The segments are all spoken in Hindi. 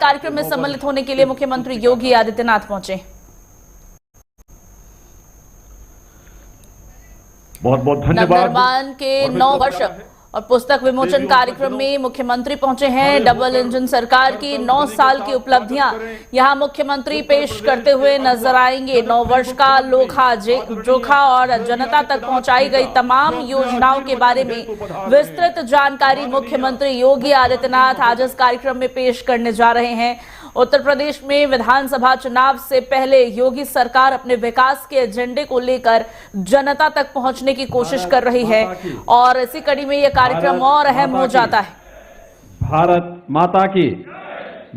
कार्यक्रम में सम्मिलित होने के लिए मुख्यमंत्री योगी आदित्यनाथ पहुंचे। बहुत बहुत धन्यवाद। नवनिर्माण के 9 वर्ष और पुस्तक विमोचन कार्यक्रम में मुख्यमंत्री पहुंचे हैं। डबल इंजन सरकार की 9 साल की उपलब्धियां यहां मुख्यमंत्री पेश करते हुए नजर आएंगे। 9 वर्ष का लोखा जोखा और जनता तक पहुंचाई गई तमाम योजनाओं के बारे में विस्तृत जानकारी मुख्यमंत्री योगी आदित्यनाथ आज इस कार्यक्रम में पेश करने जा रहे हैं। उत्तर प्रदेश में विधानसभा चुनाव से पहले योगी सरकार अपने विकास के एजेंडे को लेकर जनता तक पहुंचने की कोशिश कर रही है और इसी कड़ी में यह कार्यक्रम और अहम हो जाता है। भारत माता की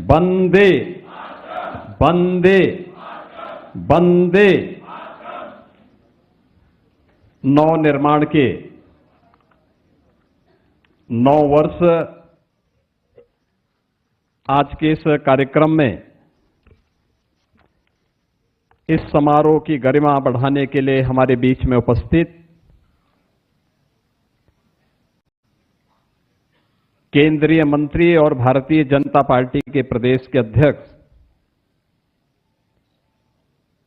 वंदे वंदे वंदे। नवनिर्माण के 9 वर्ष आज के इस कार्यक्रम में इस समारोह की गरिमा बढ़ाने के लिए हमारे बीच में उपस्थित केंद्रीय मंत्री और भारतीय जनता पार्टी के प्रदेश के अध्यक्ष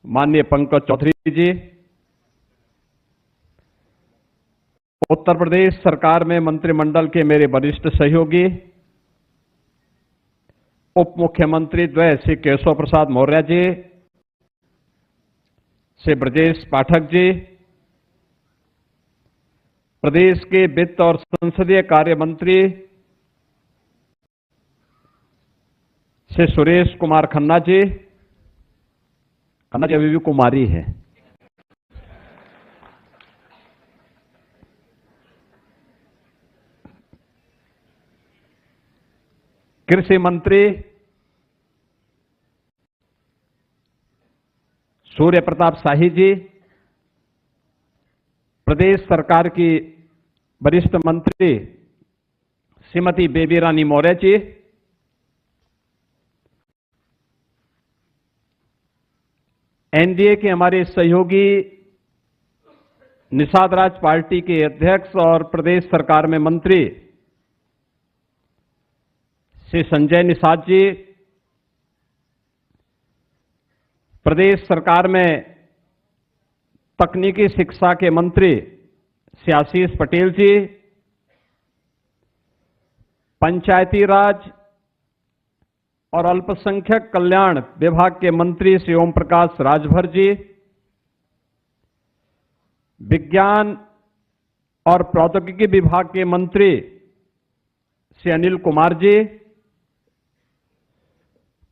माननीय पंकज चौधरी जी, उत्तर प्रदेश सरकार में मंत्रिमंडल के मेरे वरिष्ठ सहयोगी उप मुख्यमंत्री द्वय श्री केशव प्रसाद मौर्य जी, श्री ब्रजेश पाठक जी, प्रदेश के वित्त और संसदीय कार्य मंत्री श्री सुरेश कुमार खन्ना जी अभी भी कुमारी है, कृषि मंत्री सूर्य प्रताप शाही जी, प्रदेश सरकार की वरिष्ठ मंत्री श्रीमती बेबी रानी मौर्य जी, एनडीए के हमारे सहयोगी निषाद राज पार्टी के अध्यक्ष और प्रदेश सरकार में मंत्री श्री संजय निषाद जी, प्रदेश सरकार में तकनीकी शिक्षा के मंत्री श्री आशीष पटेल जी, पंचायती राज और अल्पसंख्यक कल्याण विभाग के मंत्री श्री ओम प्रकाश राजभर जी, विज्ञान और प्रौद्योगिकी विभाग के मंत्री श्री अनिल कुमार जी,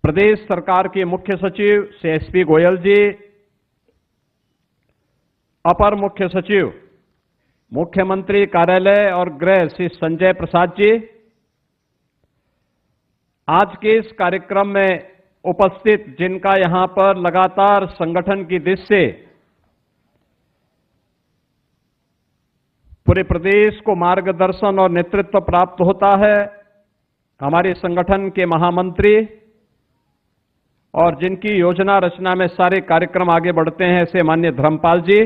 प्रदेश सरकार के मुख्य सचिव श्री एसपी गोयल जी, अपर मुख्य सचिव मुख्यमंत्री कार्यालय और गृह श्री संजय प्रसाद जी, आज के इस कार्यक्रम में उपस्थित जिनका यहां पर लगातार संगठन की दृष्टि से पूरे प्रदेश को मार्गदर्शन और नेतृत्व प्राप्त होता है, हमारे संगठन के महामंत्री और जिनकी योजना रचना में सारे कार्यक्रम आगे बढ़ते हैं ऐसे माननीय धर्मपाल जी,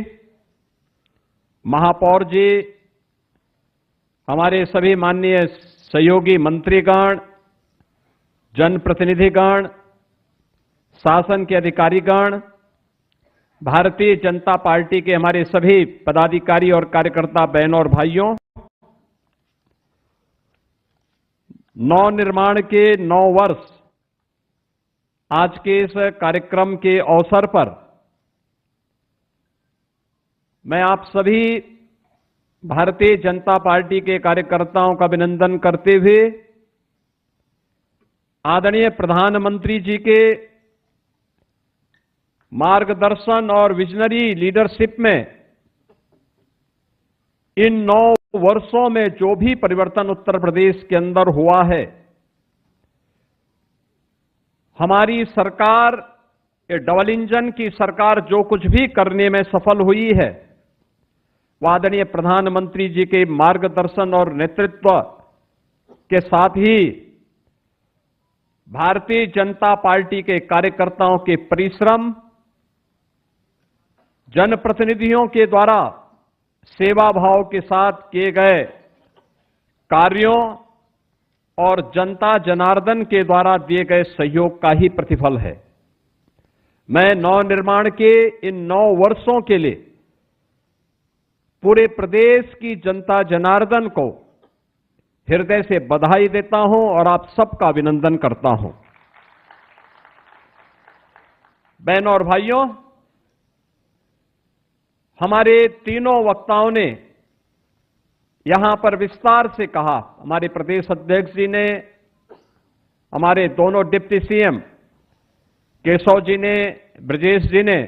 महापौर जी, हमारे सभी माननीय सहयोगी मंत्रीगण, जनप्रतिनिधिगण, शासन के अधिकारीगण, भारतीय जनता पार्टी के हमारे सभी पदाधिकारी और कार्यकर्ता बहनों और भाइयों, नवनिर्माण के 9 वर्ष आज के इस कार्यक्रम के अवसर पर मैं आप सभी भारतीय जनता पार्टी के कार्यकर्ताओं का अभिनंदन करते हुए आदरणीय प्रधानमंत्री जी के मार्गदर्शन और विजनरी लीडरशिप में इन 9 वर्षों में जो भी परिवर्तन उत्तर प्रदेश के अंदर हुआ है, हमारी सरकार, ये डबल इंजन की सरकार जो कुछ भी करने में सफल हुई है, वह आदरणीय प्रधानमंत्री जी के मार्गदर्शन और नेतृत्व के साथ ही भारतीय जनता पार्टी के कार्यकर्ताओं के परिश्रम, जनप्रतिनिधियों के द्वारा सेवा भाव के साथ किए गए कार्यों और जनता जनार्दन के द्वारा दिए गए सहयोग का ही प्रतिफल है। मैं नवनिर्माण के इन 9 वर्षों के लिए पूरे प्रदेश की जनता जनार्दन को हृदय से बधाई देता हूं और आप सबका अभिनंदन करता हूं। बहनों और भाइयों, हमारे तीनों वक्ताओं ने यहां पर विस्तार से कहा। हमारे प्रदेश अध्यक्ष जी ने, हमारे दोनों डिप्टी सीएम केशव जी ने, ब्रजेश जी ने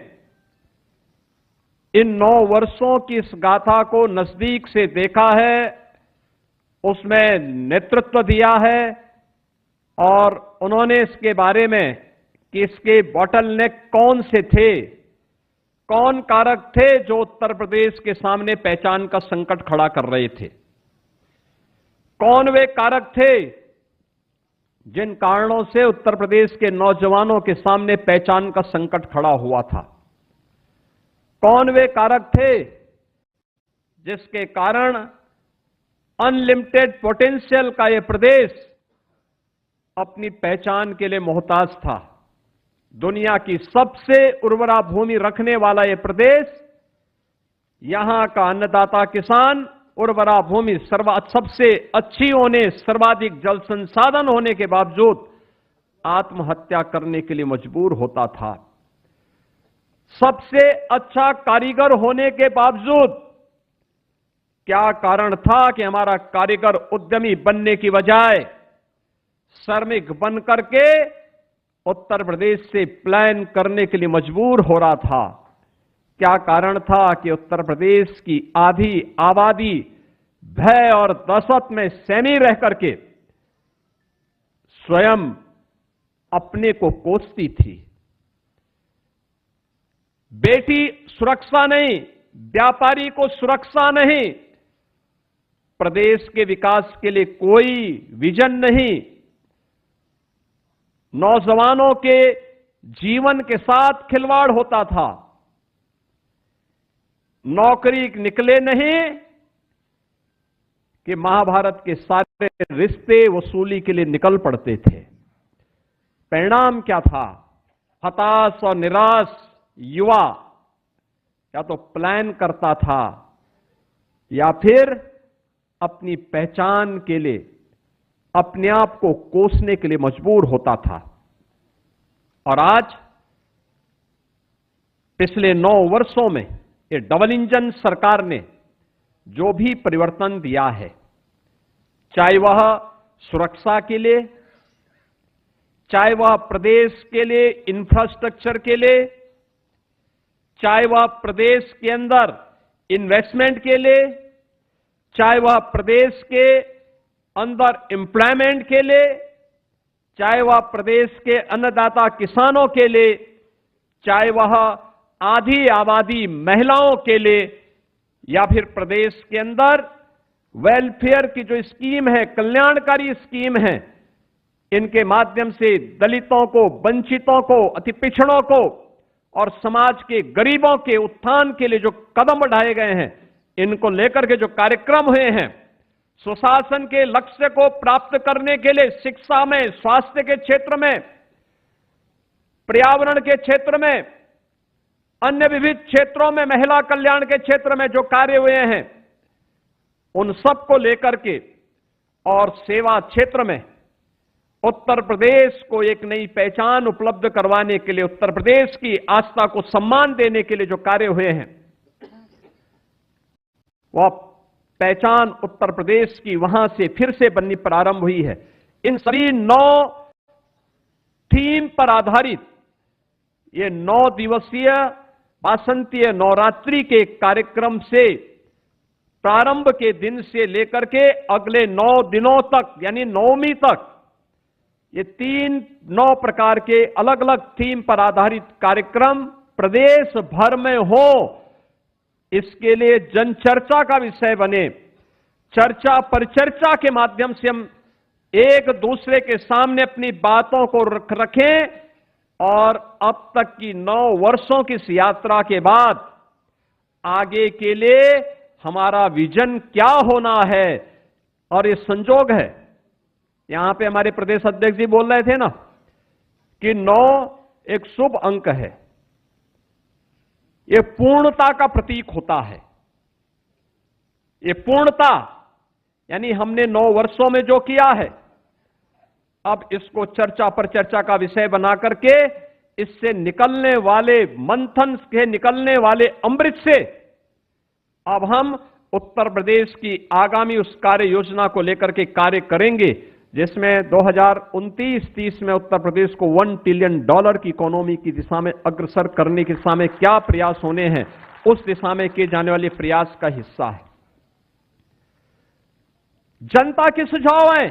इन 9 वर्षों की इस गाथा को नजदीक से देखा है, उसमें नेतृत्व दिया है और उन्होंने इसके बारे में कि इसके बॉटलनेक कौन से थे, कौन कारक थे जो उत्तर प्रदेश के सामने पहचान का संकट खड़ा कर रहे थे, कौन वे कारक थे जिन कारणों से उत्तर प्रदेश के नौजवानों के सामने पहचान का संकट खड़ा हुआ था, कौन वे कारक थे जिसके कारण अनलिमिटेड पोटेंशियल का यह प्रदेश अपनी पहचान के लिए मोहताज था। दुनिया की सबसे उर्वरा भूमि रखने वाला यह प्रदेश, यहां का अन्नदाता किसान उर्वरा भूमि सबसे अच्छी होने, सर्वाधिक जल संसाधन होने के बावजूद आत्महत्या करने के लिए मजबूर होता था। सबसे अच्छा कारीगर होने के बावजूद क्या कारण था कि हमारा कारीगर उद्यमी बनने की बजाय श्रमिक बन करके उत्तर प्रदेश से प्लान करने के लिए मजबूर हो रहा था? क्या कारण था कि उत्तर प्रदेश की आधी आबादी भय और दहशत में सहमी रह करके स्वयं अपने को कोसती थी? बेटी सुरक्षा नहीं, व्यापारी को सुरक्षा नहीं, प्रदेश के विकास के लिए कोई विजन नहीं, नौजवानों के जीवन के साथ खिलवाड़ होता था, नौकरी निकले नहीं कि महाभारत के सारे रिश्ते वसूली के लिए निकल पड़ते थे। परिणाम क्या था? हताश और निराश युवा या तो प्लान करता था या फिर अपनी पहचान के लिए अपने आप को कोसने के लिए मजबूर होता था। और आज पिछले 9 वर्षों में ये डबल इंजन सरकार ने जो भी परिवर्तन दिया है, चाहे वह सुरक्षा के लिए, चाहे वह प्रदेश के लिए इंफ्रास्ट्रक्चर के लिए, चाहे वह प्रदेश के अंदर इन्वेस्टमेंट के लिए, चाहे वह प्रदेश के अंदर एम्प्लॉयमेंट के लिए, चाहे वह प्रदेश के अन्नदाता किसानों के लिए, चाहे वह आधी आबादी महिलाओं के लिए, या फिर प्रदेश के अंदर वेलफेयर की जो स्कीम है, कल्याणकारी स्कीम है, इनके माध्यम से दलितों को, वंचितों को, अति पिछड़ों को और समाज के गरीबों के उत्थान के लिए जो कदम बढ़ाए गए हैं, इनको लेकर के जो कार्यक्रम हुए हैं, सुशासन के लक्ष्य को प्राप्त करने के लिए शिक्षा में, स्वास्थ्य के क्षेत्र में, पर्यावरण के क्षेत्र में, अन्य विविध क्षेत्रों में, महिला कल्याण के क्षेत्र में जो कार्य हुए हैं, उन सब को लेकर के और सेवा क्षेत्र में उत्तर प्रदेश को एक नई पहचान उपलब्ध करवाने के लिए, उत्तर प्रदेश की आस्था को सम्मान देने के लिए जो कार्य हुए हैं, वह पहचान उत्तर प्रदेश की वहां से फिर से बननी प्रारंभ हुई है। इन सभी 9 थीम पर आधारित ये 9 दिवसीय वासंतीय नवरात्रि के कार्यक्रम से प्रारंभ के दिन से लेकर के अगले 9 दिनों तक, यानी नवमी तक, ये 9 प्रकार के अलग अलग थीम पर आधारित कार्यक्रम प्रदेश भर में हो, इसके लिए जनचर्चा का विषय बने। चर्चा परिचर्चा के माध्यम से हम एक दूसरे के सामने अपनी बातों को रखें और अब तक की 9 वर्षों की इस यात्रा के बाद आगे के लिए हमारा विजन क्या होना है। और ये संजोग है यहां पे हमारे प्रदेश अध्यक्ष जी बोल रहे थे ना कि 9 एक शुभ अंक है, ये पूर्णता का प्रतीक होता है। ये पूर्णता यानी हमने 9 वर्षों में जो किया है, अब इसको चर्चा पर चर्चा का विषय बना करके इससे निकलने वाले मंथन के निकलने वाले अमृत से अब हम उत्तर प्रदेश की आगामी उस कार्य योजना को लेकर के कार्य करेंगे, जिसमें 2029-30 में उत्तर प्रदेश को $1 ट्रिलियन की इकोनॉमी की दिशा में अग्रसर करने की दिशा में क्या प्रयास होने हैं, उस दिशा में किए जाने वाले प्रयास का हिस्सा है। जनता के सुझाव हैं,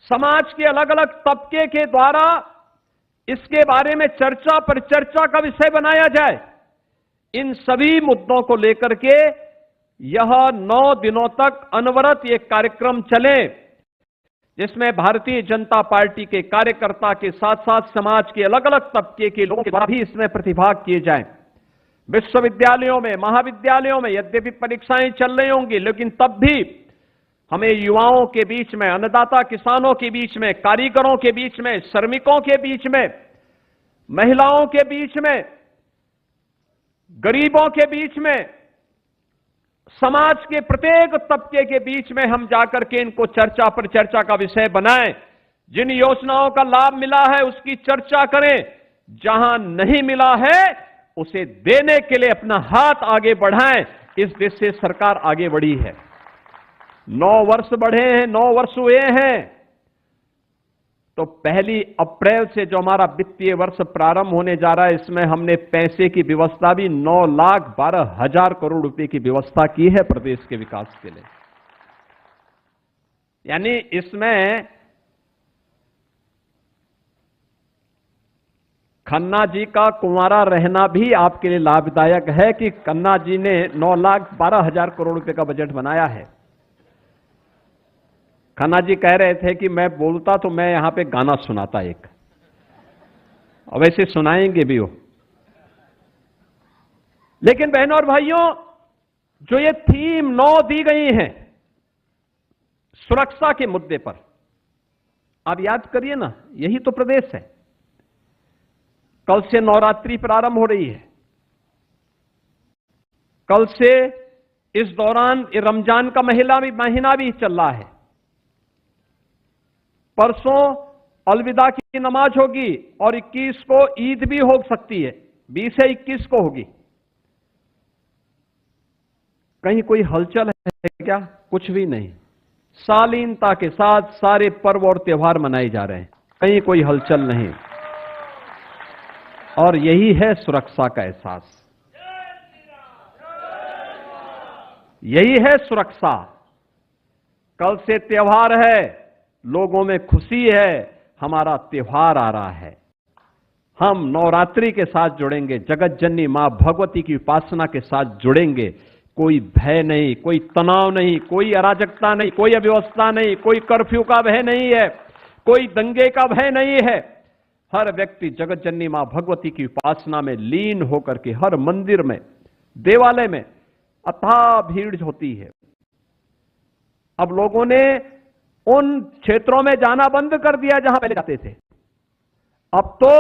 समाज के अलग अलग तबके के द्वारा इसके बारे में चर्चा पर चर्चा का विषय बनाया जाए। इन सभी मुद्दों को लेकर के यह 9 दिनों तक अनवरत ये कार्यक्रम चले, जिसमें भारतीय जनता पार्टी के कार्यकर्ता के साथ साथ समाज के अलग अलग तबके के लोगों के द्वारा भी इसमें प्रतिभाग किए जाएं। विश्वविद्यालयों में, महाविद्यालयों में यद्यपि परीक्षाएं चल रही होंगी, लेकिन तब भी हमें युवाओं के बीच में, अन्नदाता किसानों के बीच में, कारीगरों के बीच में, श्रमिकों के बीच में, महिलाओं के बीच में, गरीबों के बीच में, समाज के प्रत्येक तबके के बीच में हम जाकर के इनको चर्चा पर चर्चा का विषय बनाएं। जिन योजनाओं का लाभ मिला है उसकी चर्चा करें, जहां नहीं मिला है उसे देने के लिए अपना हाथ आगे बढ़ाएं। इस देश से सरकार आगे बढ़ी है, 9 वर्ष बढ़े हैं, 9 वर्ष हुए हैं। तो 1 अप्रैल से जो हमारा वित्तीय वर्ष प्रारंभ होने जा रहा है, इसमें हमने पैसे की व्यवस्था भी 9,12,000 करोड़ रुपए की व्यवस्था की है प्रदेश के विकास के लिए। यानी इसमें खन्ना जी का कुंवारा रहना भी आपके लिए लाभदायक है कि खन्ना जी ने 9,12,000 करोड़ रुपए का बजट बनाया है। खन्ना जी कह रहे थे कि मैं बोलता तो मैं यहां पे गाना सुनाता एक, और वैसे सुनाएंगे भी हो। लेकिन बहनों और भाइयों, जो ये थीम 9 दी गई है सुरक्षा के मुद्दे पर, आप याद करिए ना, यही तो प्रदेश है। कल से नवरात्रि प्रारंभ हो रही है, कल से इस दौरान रमजान का महीना भी चल रहा है। परसों अलविदा की नमाज होगी और 21 को ईद भी हो सकती है, 20 से 21 को होगी। कहीं कोई हलचल है क्या? कुछ भी नहीं। शालीनता के साथ सारे पर्व और त्योहार मनाए जा रहे हैं, कहीं कोई हलचल नहीं। और यही है सुरक्षा का एहसास, यही है सुरक्षा। कल से त्योहार है, लोगों में खुशी है, हमारा त्योहार आ रहा है। हम नवरात्रि के साथ जुड़ेंगे, जगत जननी मां भगवती की उपासना के साथ जुड़ेंगे। कोई भय नहीं, कोई तनाव नहीं, कोई अराजकता नहीं, कोई अव्यवस्था नहीं, कोई कर्फ्यू का भय नहीं है, कोई दंगे का भय नहीं है। हर व्यक्ति जगत जननी मां भगवती की उपासना में लीन होकर के हर मंदिर में, देवालय में अथाह भीड़ होती है। अब लोगों ने उन क्षेत्रों में जाना बंद कर दिया जहां पहले जाते थे। अब तो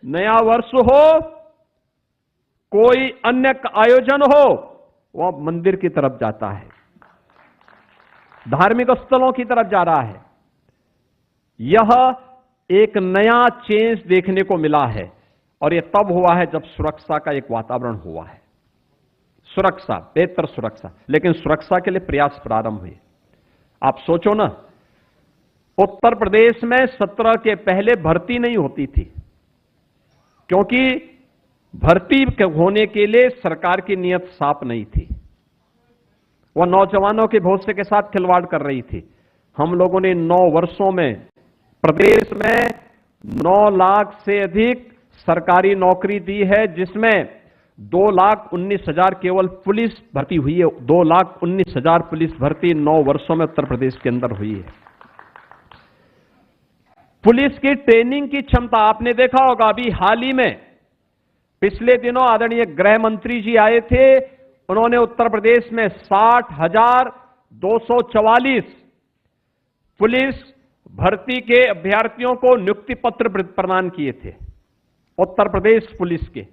नया वर्ष हो, कोई अन्य आयोजन हो, वह मंदिर की तरफ जाता है, धार्मिक स्थलों की तरफ जा रहा है। यह एक नया चेंज देखने को मिला है, और यह तब हुआ है जब सुरक्षा का एक वातावरण हुआ है। सुरक्षा, बेहतर सुरक्षा, लेकिन सुरक्षा के लिए प्रयास प्रारंभ हुए। आप सोचो ना, उत्तर प्रदेश में 17 के पहले भर्ती नहीं होती थी, क्योंकि भर्ती होने के लिए सरकार की नीयत साफ नहीं थी। वह नौजवानों के भविष्य के साथ खिलवाड़ कर रही थी। हम लोगों ने 9 वर्षों में प्रदेश में 9 लाख से अधिक सरकारी नौकरी दी है, जिसमें 2,19,000 केवल पुलिस भर्ती हुई है। 2,19,000 पुलिस भर्ती 9 वर्षों में उत्तर प्रदेश के अंदर हुई है। पुलिस की ट्रेनिंग की क्षमता आपने देखा होगा, अभी हाल ही में पिछले दिनों आदरणीय गृह मंत्री जी आए थे, उन्होंने उत्तर प्रदेश में 60,000 244 पुलिस भर्ती के अभ्यर्थियों को नियुक्ति पत्र प्रदान किए थे, उत्तर प्रदेश पुलिस के।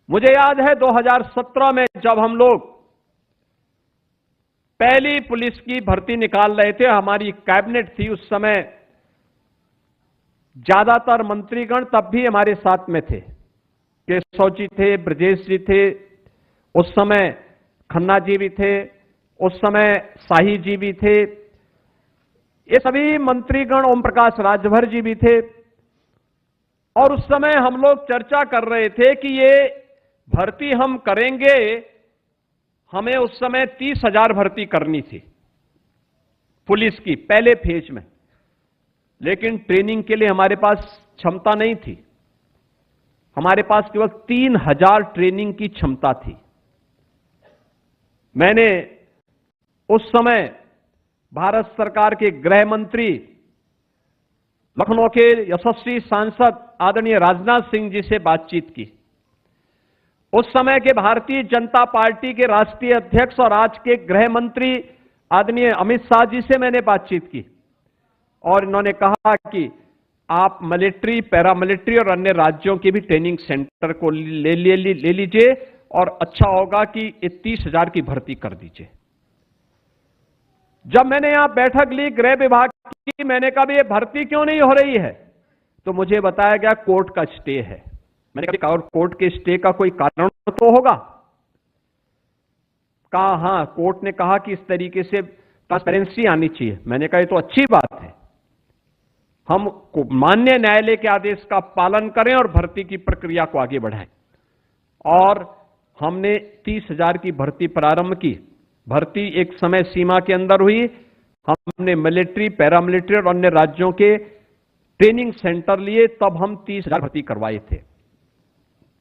मुझे याद है 2017 में जब हम लोग पहली पुलिस की भर्ती निकाल रहे थे, हमारी कैबिनेट थी उस समय, ज्यादातर मंत्रीगण तब भी हमारे साथ में थे। केशव जी थे, ब्रजेश जी थे, उस समय खन्ना जी भी थे, उस समय शाही जी भी थे, ये सभी मंत्रीगण, ओम प्रकाश राजभर जी भी थे। और उस समय हम लोग चर्चा कर रहे थे कि ये भर्ती हम करेंगे, हमें उस समय 30,000 भर्ती करनी थी पुलिस की पहले फेज में, लेकिन ट्रेनिंग के लिए हमारे पास क्षमता नहीं थी। हमारे पास केवल 3,000 ट्रेनिंग की क्षमता थी। मैंने उस समय भारत सरकार के गृह मंत्री, लखनऊ के यशस्वी सांसद आदरणीय राजनाथ सिंह जी से बातचीत की। उस समय के भारतीय जनता पार्टी के राष्ट्रीय अध्यक्ष और आज के गृह मंत्री आदरणीय अमित शाह जी से मैंने बातचीत की, और इन्होंने कहा कि आप मिलिट्री, पैरामिलिट्री और अन्य राज्यों के भी ट्रेनिंग सेंटर को ले लीजिए, और अच्छा होगा कि 30,000 की भर्ती कर दीजिए। जब मैंने यहां बैठक ली गृह विभाग की, मैंने कहा ये भर्ती क्यों नहीं हो रही है, तो मुझे बताया गया कोर्ट का स्टे है। मैंने कहा और कोर्ट के स्टे का कोई कारण तो होगा? कहा हां, कोर्ट ने कहा कि इस तरीके से ट्रांसपेरेंसी आनी चाहिए। मैंने कहा ये तो अच्छी बात है, हम माननीय न्यायालय के आदेश का पालन करें और भर्ती की प्रक्रिया को आगे बढ़ाएं। और हमने 30,000 की भर्ती प्रारंभ की। भर्ती एक समय सीमा के अंदर हुई। हमने मिलिट्री, पैरामिलिट्री और अन्य राज्यों के ट्रेनिंग सेंटर लिए, तब हम 30,000 भर्ती करवाए थे।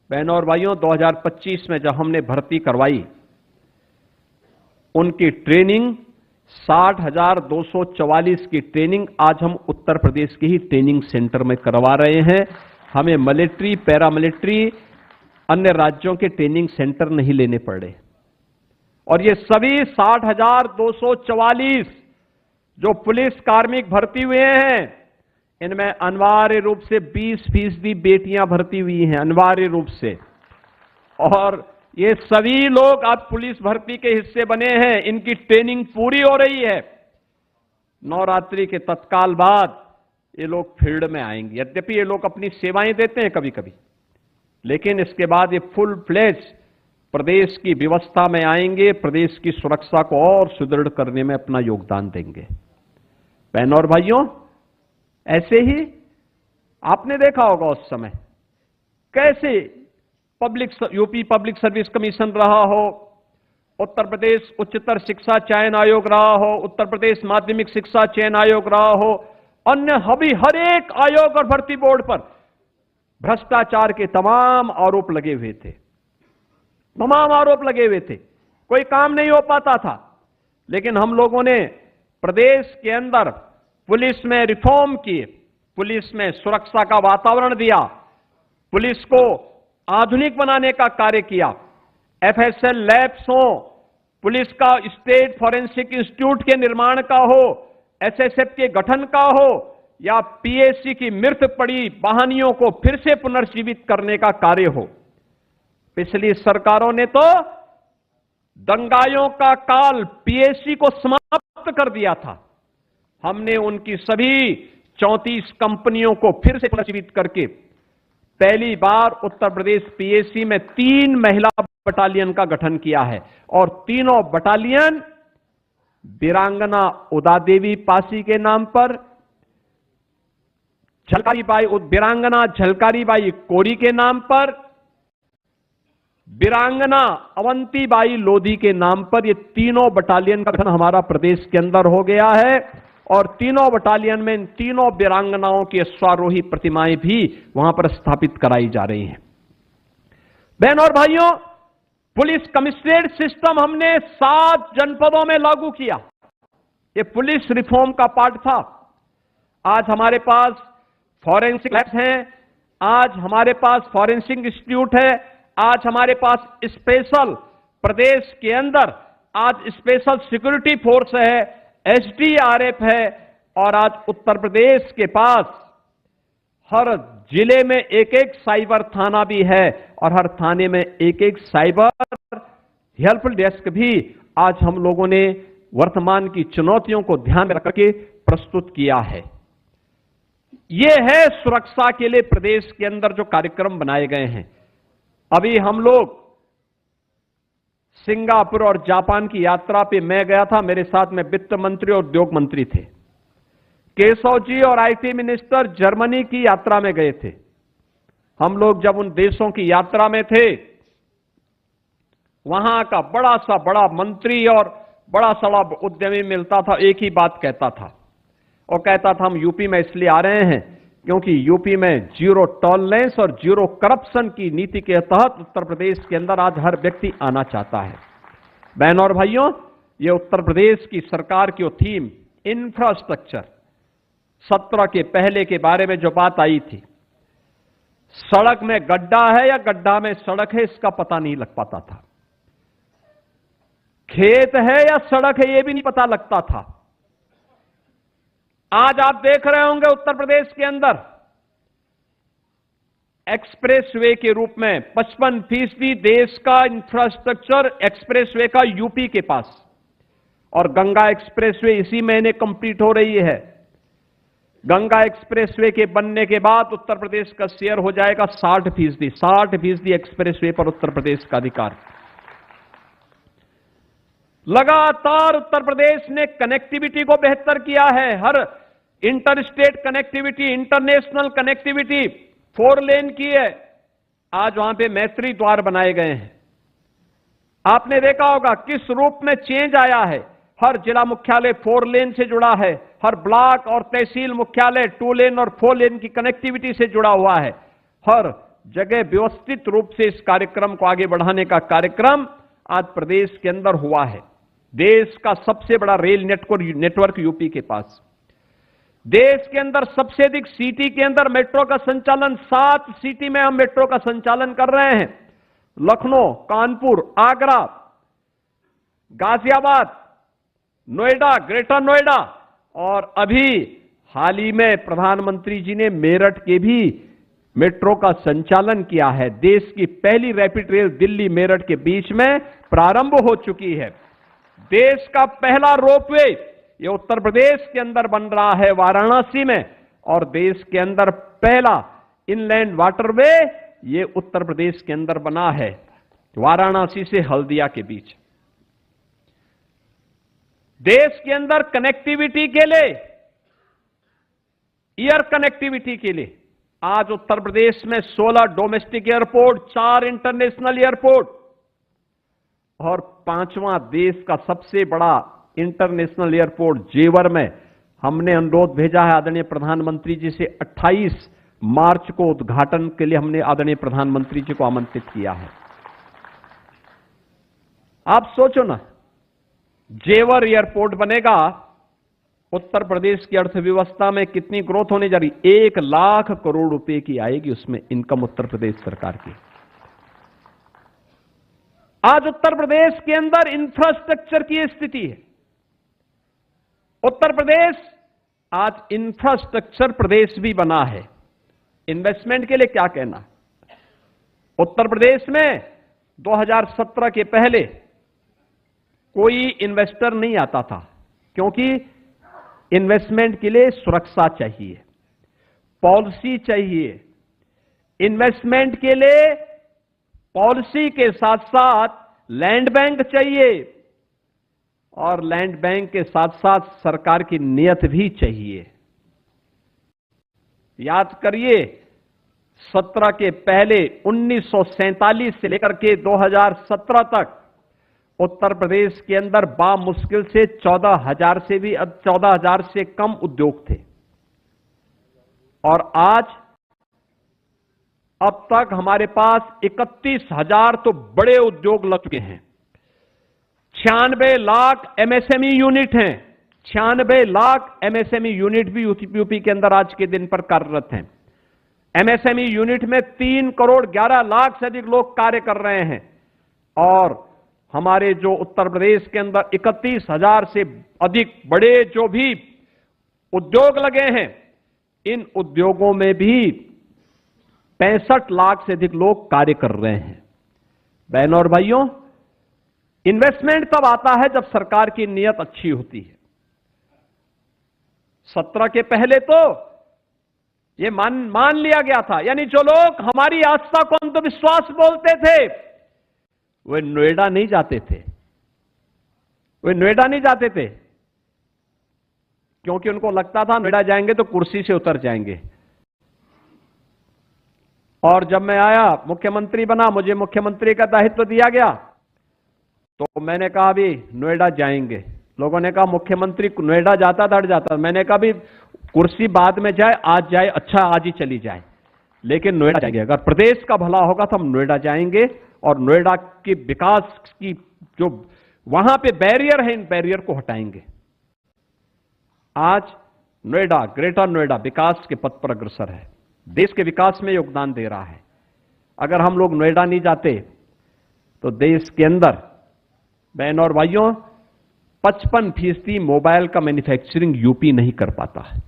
बहनों और भाइयों, 2025 में जब हमने भर्ती करवाई, उनकी ट्रेनिंग 60,244 की ट्रेनिंग आज हम उत्तर प्रदेश के ही ट्रेनिंग सेंटर में करवा रहे हैं। हमें मिलिट्री, पैरामिलिट्री, अन्य राज्यों के ट्रेनिंग सेंटर नहीं लेने पड़े। और ये सभी 60,244 जो पुलिस कार्मिक भर्ती हुए हैं, इनमें अनिवार्य रूप से 20% बेटियां भर्ती हुई हैं, अनिवार्य रूप से। और ये सभी लोग अब पुलिस भर्ती के हिस्से बने हैं। इनकी ट्रेनिंग पूरी हो रही है। नवरात्रि के तत्काल बाद ये लोग फील्ड में आएंगे। यद्यपि ये लोग अपनी सेवाएं देते हैं कभी कभी, लेकिन इसके बाद ये फुल फ्लेज प्रदेश की व्यवस्था में आएंगे, प्रदेश की सुरक्षा को और सुदृढ़ करने में अपना योगदान देंगे। बहनों और भाइयों, ऐसे ही आपने देखा होगा उस समय कैसे यूपी पब्लिक सर्विस कमीशन रहा हो, उत्तर प्रदेश उच्चतर शिक्षा चयन आयोग रहा हो, उत्तर प्रदेश माध्यमिक शिक्षा चयन आयोग रहा हो, अन्य हर एक आयोग और भर्ती बोर्ड पर भ्रष्टाचार के तमाम आरोप लगे हुए थे। तमाम आरोप लगे हुए थे, कोई काम नहीं हो पाता था। लेकिन हम लोगों ने प्रदेश के अंदर पुलिस में रिफॉर्म किए, पुलिस में सुरक्षा का वातावरण दिया, पुलिस को आधुनिक बनाने का कार्य किया। एफएसएल लैब्स हो, पुलिस का स्टेट फॉरेंसिक इंस्टीट्यूट के निर्माण का हो, एसएसएफ के गठन का हो, या पीएससी की मृत पड़ी वाहनियों को फिर से पुनर्जीवित करने का कार्य हो। पिछली सरकारों ने तो दंगाइयों का काल पीएससी को समाप्त कर दिया था। हमने उनकी सभी 34 कंपनियों को फिर से पुनर्जीवित करके पहली बार उत्तर प्रदेश पीएससी में 3 महिला बटालियन का गठन किया है। और तीनों बटालियन वीरांगना उदा देवी पासी के नाम पर, वीरांगना झलकारी बाई कोरी के नाम पर, वीरांगना अवंती बाई लोधी के नाम पर, ये तीनों बटालियन का गठन हमारा प्रदेश के अंदर हो गया है। और तीनों बटालियन में इन तीनों वीरांगनाओं की अश्वारोही प्रतिमाएं भी वहां पर स्थापित कराई जा रही हैं। बहनों और भाइयों, पुलिस कमिश्नरेट सिस्टम हमने 7 जनपदों में लागू किया। ये पुलिस रिफॉर्म का पार्ट था। आज हमारे पास फॉरेंसिक लैब्स हैं, आज हमारे पास फॉरेंसिक इंस्टीट्यूट है, आज हमारे पास स्पेशल प्रदेश के अंदर आज स्पेशल सिक्योरिटी फोर्स है, एसडीआरएफ है, और आज उत्तर प्रदेश के पास हर जिले में एक एक साइबर थाना भी है और हर थाने में एक एक साइबर हेल्प डेस्क भी आज हम लोगों ने वर्तमान की चुनौतियों को ध्यान में रखकर प्रस्तुत किया है। यह है सुरक्षा के लिए प्रदेश के अंदर जो कार्यक्रम बनाए गए हैं। अभी हम लोग सिंगापुर और जापान की यात्रा पे मैं गया था, मेरे साथ में वित्त मंत्री और उद्योग मंत्री थे। केशव जी और आईटी मिनिस्टर जर्मनी की यात्रा में गए थे। हम लोग जब उन देशों की यात्रा में थे, वहां का बड़ा मंत्री और बड़ा सा उद्यमी मिलता था, एक ही बात कहता था, और कहता था हम यूपी में इसलिए आ रहे हैं क्योंकि यूपी में जीरो टॉलरेंस और जीरो करप्शन की नीति के तहत उत्तर प्रदेश के अंदर आज हर व्यक्ति आना चाहता है। बहनों और भाइयों, ये उत्तर प्रदेश की सरकार की थीम इंफ्रास्ट्रक्चर 17 के पहले के बारे में जो बात आई थी, सड़क में गड्ढा है या गड्ढा में सड़क है इसका पता नहीं लग पाता था, खेत है या सड़क है यह भी नहीं पता लगता था। आज आप देख रहे होंगे उत्तर प्रदेश के अंदर एक्सप्रेसवे के रूप में 55% देश का इंफ्रास्ट्रक्चर एक्सप्रेसवे का यूपी के पास, और गंगा एक्सप्रेसवे इसी महीने कंप्लीट हो रही है। गंगा एक्सप्रेसवे के बनने के बाद उत्तर प्रदेश का शेयर हो जाएगा 60% एक्सप्रेसवे पर उत्तर प्रदेश का अधिकार। लगातार उत्तर प्रदेश ने कनेक्टिविटी को बेहतर किया है। हर interstate connectivity, international connectivity 4 lane की है। आज वहां पे मैत्री द्वार बनाए गए हैं। आपने देखा होगा किस रूप में चेंज आया है। हर जिला मुख्यालय 4 लेन से जुड़ा है, हर ब्लॉक और तहसील मुख्यालय 2 लेन और 4 लेन की कनेक्टिविटी से जुड़ा हुआ है। हर जगह व्यवस्थित रूप से इस कार्यक्रम को आगे बढ़ाने का कार्यक्रम आज प्रदेश के अंदर हुआ है। देश का सबसे बड़ा रेल नेटवर्क यूपी के पास, देश के अंदर सबसे अधिक सिटी के अंदर मेट्रो का संचालन, 7 सिटी में हम मेट्रो का संचालन कर रहे हैं। लखनऊ, कानपुर, आगरा, गाजियाबाद, नोएडा, ग्रेटर नोएडा, और अभी हाल ही में प्रधानमंत्री जी ने मेरठ के भी मेट्रो का संचालन किया है। देश की पहली रैपिड रेल दिल्ली मेरठ के बीच में प्रारंभ हो चुकी है। देश का पहला रोपवे ये उत्तर प्रदेश के अंदर बन रहा है वाराणसी में, और देश के अंदर पहला इनलैंड वाटरवे ये उत्तर प्रदेश के अंदर बना है वाराणसी से हल्दिया के बीच। देश के अंदर कनेक्टिविटी के लिए, एयर कनेक्टिविटी के लिए आज उत्तर प्रदेश में 16 डोमेस्टिक एयरपोर्ट, 4 इंटरनेशनल एयरपोर्ट, और 5वां देश का सबसे बड़ा इंटरनेशनल एयरपोर्ट जेवर में हमने अनुरोध भेजा है आदरणीय प्रधानमंत्री जी से। 28 मार्च को उद्घाटन के लिए हमने आदरणीय प्रधानमंत्री जी को आमंत्रित किया है। आप सोचो ना, जेवर एयरपोर्ट बनेगा, उत्तर प्रदेश की अर्थव्यवस्था में कितनी ग्रोथ होने जा रही, 1 लाख करोड़ रुपए की आएगी उसमें इनकम उत्तर प्रदेश सरकार की। आज उत्तर प्रदेश के अंदर इंफ्रास्ट्रक्चर की स्थिति है। उत्तर प्रदेश आज इंफ्रास्ट्रक्चर प्रदेश भी बना है। इन्वेस्टमेंट के लिए क्या कहना, उत्तर प्रदेश में 2017 के पहले कोई इन्वेस्टर नहीं आता था, क्योंकि इन्वेस्टमेंट के लिए सुरक्षा चाहिए, पॉलिसी चाहिए। इन्वेस्टमेंट के लिए पॉलिसी के साथ साथ लैंड बैंक चाहिए, और लैंड बैंक के साथ साथ सरकार की नीयत भी चाहिए। याद करिए, 17 के पहले 1947 से लेकर के 2017 तक उत्तर प्रदेश के अंदर बामुश्किल से 14,000 से कम उद्योग थे, और आज अब तक हमारे पास 31,000 तो बड़े उद्योग लग चुके हैं। 96 लाख एमएसएमई यूनिट हैं। 96 लाख एमएसएमई यूनिट भी यूपी के अंदर आज के दिन पर कार्यरत हैं। एमएसएमई यूनिट में 3 करोड़ 11 लाख से अधिक लोग कार्य कर रहे हैं, और हमारे जो उत्तर प्रदेश के अंदर 31,000 से अधिक बड़े जो भी उद्योग लगे हैं, इन उद्योगों में भी 65 लाख से अधिक लोग कार्य कर रहे हैं। बहनों और भाइयों, इन्वेस्टमेंट तब आता है जब सरकार की नीयत अच्छी होती है। 17 के पहले तो ये मान लिया गया था, यानी जो लोग हमारी आस्था को अंधविश्वास बोलते थे वे नोएडा नहीं जाते थे। वे नोएडा नहीं जाते थे क्योंकि उनको लगता था नोएडा जाएंगे तो कुर्सी से उतर जाएंगे। और जब मैं आया, मुख्यमंत्री बना, मुझे मुख्यमंत्री का दायित्व दिया गया, तो मैंने कहा अभी नोएडा जाएंगे। लोगों ने कहा मुख्यमंत्री नोएडा जाता था, हट जाता। मैंने कहा भी कुर्सी बाद में जाए, आज जाए, अच्छा आज ही चली जाए, लेकिन नोएडा जाएंगे। अगर प्रदेश का भला होगा तो हम नोएडा जाएंगे और नोएडा के विकास की जो वहां पे बैरियर है, इन बैरियर को हटाएंगे। आज नोएडा, ग्रेटर नोएडा विकास के पथ पर अग्रसर है, देश के विकास में योगदान दे रहा है। अगर हम लोग नोएडा नहीं जाते तो देश के अंदर, बहनों और भाइयों, 55% मोबाइल का मैन्युफैक्चरिंग यूपी नहीं कर पाता है।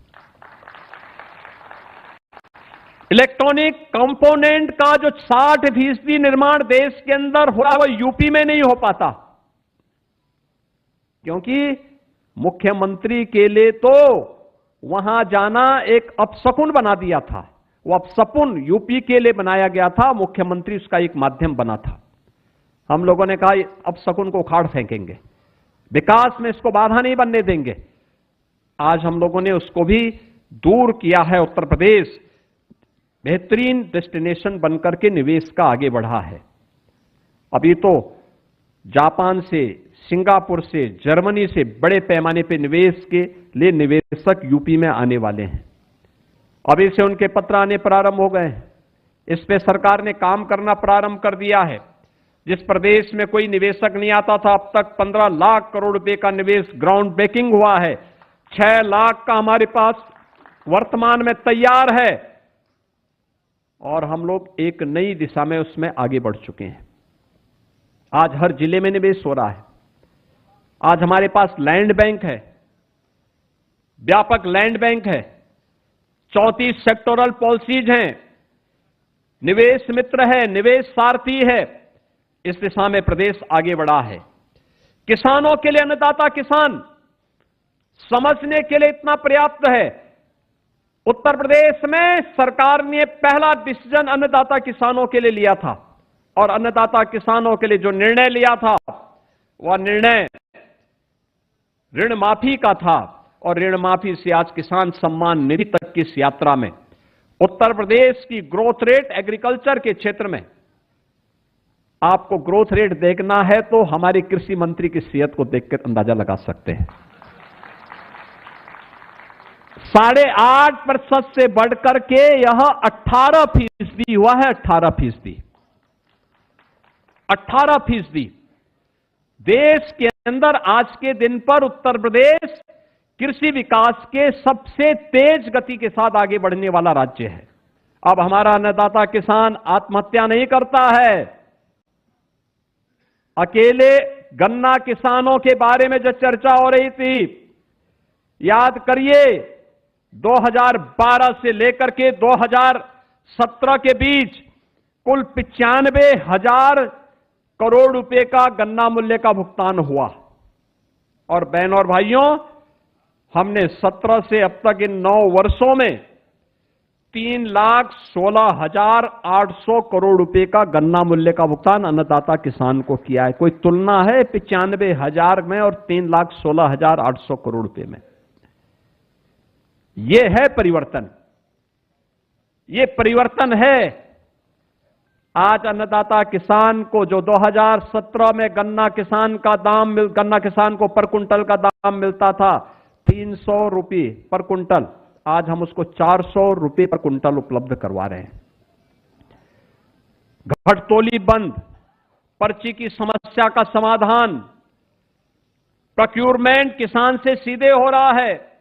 इलेक्ट्रॉनिक कंपोनेंट का जो 60% निर्माण देश के अंदर हो रहा है, वो यूपी में नहीं हो पाता, क्योंकि मुख्यमंत्री के लिए तो वहां जाना एक अपशकुन बना दिया था। वो अपशकुन यूपी के लिए बनाया गया था, मुख्यमंत्री उसका एक माध्यम बना था। हम लोगों ने कहा अपशकुन को उखाड़ फेंकेंगे, विकास में इसको बाधा नहीं बनने देंगे। आज हम लोगों ने उसको भी दूर किया है। उत्तर प्रदेश बेहतरीन डेस्टिनेशन बनकर के निवेश का आगे बढ़ा है। अभी तो जापान से, सिंगापुर से, जर्मनी से बड़े पैमाने पे निवेश के लिए निवेशक यूपी में आने वाले हैं। अभी से उनके पत्र आने प्रारंभ हो गए हैं। इस पे सरकार ने काम करना प्रारंभ कर दिया है। जिस प्रदेश में कोई निवेशक नहीं आता था, अब तक 15 लाख करोड़ रुपए का निवेश ग्राउंड ब्रेकिंग हुआ है। 6 लाख का हमारे पास वर्तमान में तैयार है और हम लोग एक नई दिशा में उसमें आगे बढ़ चुके हैं। आज हर जिले में निवेश हो रहा है। आज हमारे पास लैंड बैंक है, व्यापक लैंड बैंक है, 34 सेक्टोरल पॉलिसीज हैं, निवेश मित्र है, निवेश सारथी है। इस दिशा में प्रदेश आगे बढ़ा है। किसानों के लिए अन्नदाता किसान समझने के लिए इतना पर्याप्त है। उत्तर प्रदेश में सरकार ने पहला डिसीजन अन्नदाता किसानों के लिए लिया था और अन्नदाता किसानों के लिए जो निर्णय लिया था वह निर्णय ऋण माफी का था और ऋण माफी से आज किसान सम्मान निधि तक की इस यात्रा में उत्तर प्रदेश की ग्रोथ रेट एग्रीकल्चर के क्षेत्र में, आपको ग्रोथ रेट देखना है तो हमारे कृषि मंत्री की सेहत को देखकर अंदाजा लगा सकते हैं। 8.5% से बढ़कर के यह 18% हुआ है। 18%। देश के अंदर आज के दिन पर उत्तर प्रदेश कृषि विकास के सबसे तेज गति के साथ आगे बढ़ने वाला राज्य है। अब हमारा अन्नदाता किसान आत्महत्या नहीं करता है। अकेले गन्ना किसानों के बारे में जो चर्चा हो रही थी, याद करिए 2012 से लेकर के 2017 के बीच कुल 95,000 करोड़ रुपए का गन्ना मूल्य का भुगतान हुआ। और बहनों और भाइयों, हमने 17 से अब तक इन 9 वर्षों में 3,16,800 करोड़ रुपए का गन्ना मूल्य का भुगतान अन्नदाता किसान को किया है। कोई तुलना है 95,000 में और 3,16,800 करोड़ रुपए में? यह है परिवर्तन। ये परिवर्तन है। आज अन्नदाता किसान को जो 2017 में गन्ना किसान को पर कुंटल का दाम मिलता था 300 रुपये पर कुंटल, आज हम उसको 400 रुपये पर कुंटल उपलब्ध करवा रहे हैं। घटतोली बंद, पर्ची की समस्या का समाधान, प्रोक्यूरमेंट किसान से सीधे हो रहा है।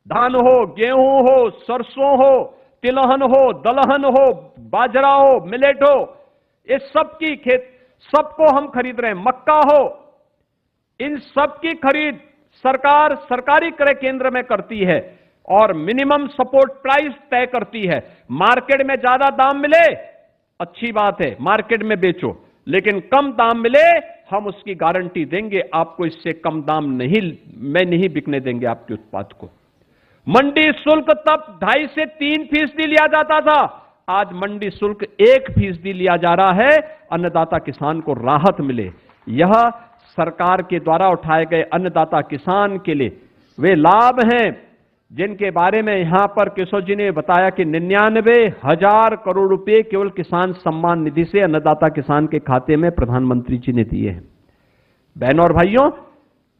धान हो, गेहूं हो, सरसों हो, तिलहन हो, दलहन हो, बाजरा हो, मिलेट हो, इस सब की सबको हम खरीद रहे हैं। मक्का हो, इन सब की खरीद सरकार सरकारी क्रय केंद्र में करती है और मिनिमम सपोर्ट प्राइस तय करती है। मार्केट में ज्यादा दाम मिले, अच्छी बात है, मार्केट में बेचो, लेकिन कम दाम मिले, हम उसकी गारंटी देंगे, आपको इससे कम दाम में नहीं बिकने देंगे आपके उत्पाद को। मंडी शुल्क तब 2.5 से 3% लिया जाता था, आज मंडी शुल्क 1% लिया जा रहा है, अन्नदाता किसान को राहत मिले। यह सरकार के द्वारा उठाए गए अन्नदाता किसान के लिए वे लाभ हैं जिनके बारे में यहां पर किशोर जी ने बताया कि 99,000 करोड़ रुपए केवल किसान सम्मान निधि से अन्नदाता किसान के खाते में प्रधानमंत्री जी ने दिए हैं। बहनों और भाइयों,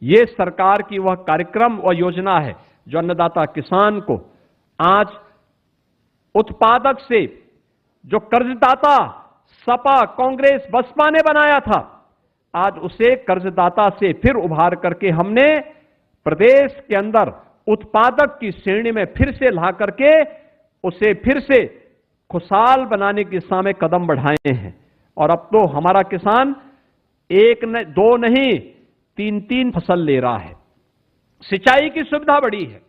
ये सरकार की वह कार्यक्रम और योजना है जो अन्नदाता किसान को आज उत्पादक से, जो कर्जदाता सपा, कांग्रेस, बसपा ने बनाया था, आज उसे कर्जदाता से फिर उभार करके हमने प्रदेश के अंदर उत्पादक की श्रेणी में फिर से ला करके उसे फिर से खुशहाल बनाने की दिशा में कदम बढ़ाए हैं। और अब तो हमारा किसान 1-2 नहीं 3-3 फसल ले रहा है। सिंचाई की सुविधा बढ़ी है।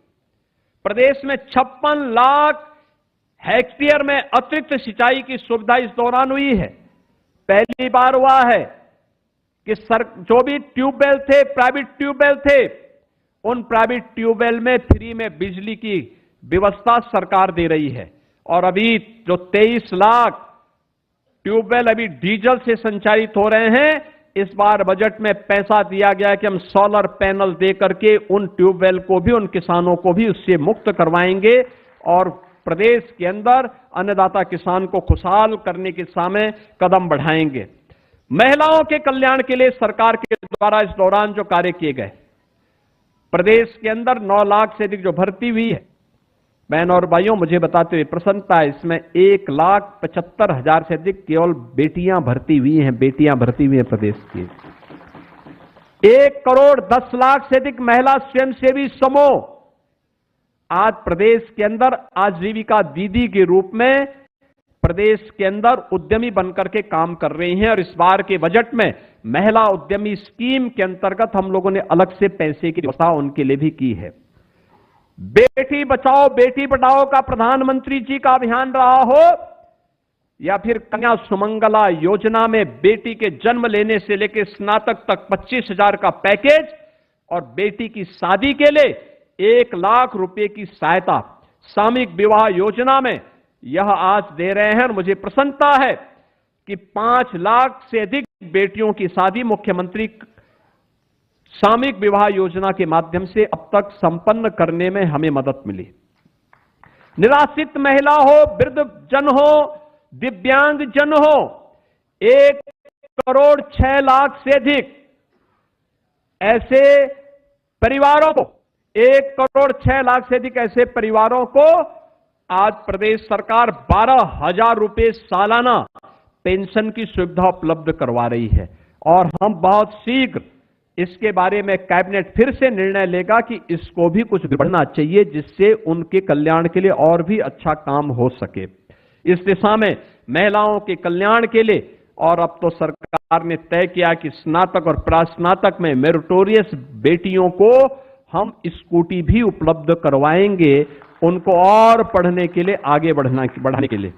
प्रदेश में 56 लाख हेक्टेयर में अतिरिक्त सिंचाई की सुविधा इस दौरान हुई है। पहली बार हुआ है कि जो भी ट्यूबवेल थे, प्राइवेट ट्यूबवेल थे, उन प्राइवेट ट्यूबवेल में फ्री में बिजली की व्यवस्था सरकार दे रही है। और अभी जो 23 लाख ट्यूबवेल अभी डीजल से संचालित हो रहे हैं, इस बार बजट में पैसा दिया गया है कि हम सोलर पैनल दे करके उन ट्यूबवेल को भी, उन किसानों को भी उससे मुक्त करवाएंगे और प्रदेश के अंदर अन्नदाता किसान को खुशहाल करने के सामने कदम बढ़ाएंगे। महिलाओं के कल्याण के लिए सरकार के द्वारा इस दौरान जो कार्य किए गए, प्रदेश के अंदर 9 लाख से अधिक जो भर्ती हुई है, बहन और भाइयों मुझे बताते हुए प्रसन्नता है, इसमें 1,75,000 से अधिक केवल बेटियां भर्ती हुई हैं, बेटियां भर्ती हुई हैं प्रदेश की। 1,10,00,000 से अधिक महिला स्वयंसेवी समूह आज प्रदेश के अंदर आजीविका दीदी के रूप में प्रदेश के अंदर उद्यमी बनकर के काम कर रही हैं। और इस बार के बजट में महिला उद्यमी स्कीम के अंतर्गत हम लोगों ने अलग से पैसे की व्यवस्था उनके लिए भी की है। बेटी बचाओ बेटी पढ़ाओ का प्रधानमंत्री जी का अभियान रहा हो या फिर कन्या सुमंगला योजना में बेटी के जन्म लेने से लेकर स्नातक तक 25,000 का पैकेज और बेटी की शादी के लिए 1 लाख रुपए की सहायता, सामूहिक विवाह योजना में यह आज दे रहे हैं। और मुझे प्रसन्नता है कि 5 लाख से अधिक बेटियों की शादी मुख्यमंत्री सामूहिक विवाह योजना के माध्यम से अब तक संपन्न करने में हमें मदद मिली। निराश्रित महिला हो, वृद्ध जन हो, दिव्यांग जन हो, 1,06,00,000 से अधिक ऐसे परिवारों को, 1,06,00,000 से अधिक ऐसे परिवारों को आज प्रदेश सरकार 12,000 रुपए सालाना पेंशन की सुविधा उपलब्ध करवा रही है। और हम बहुत शीघ्र इसके बारे में कैबिनेट फिर से निर्णय लेगा कि इसको भी कुछ बढ़ना चाहिए जिससे उनके कल्याण के लिए और भी अच्छा काम हो सके। इस दिशा में महिलाओं के कल्याण के लिए और अब तो सरकार ने तय किया कि स्नातक और प्रास्नातक में मेरिटोरियस बेटियों को हम स्कूटी भी उपलब्ध करवाएंगे, उनको और पढ़ने के लिए आगे बढ़ाने के लिए।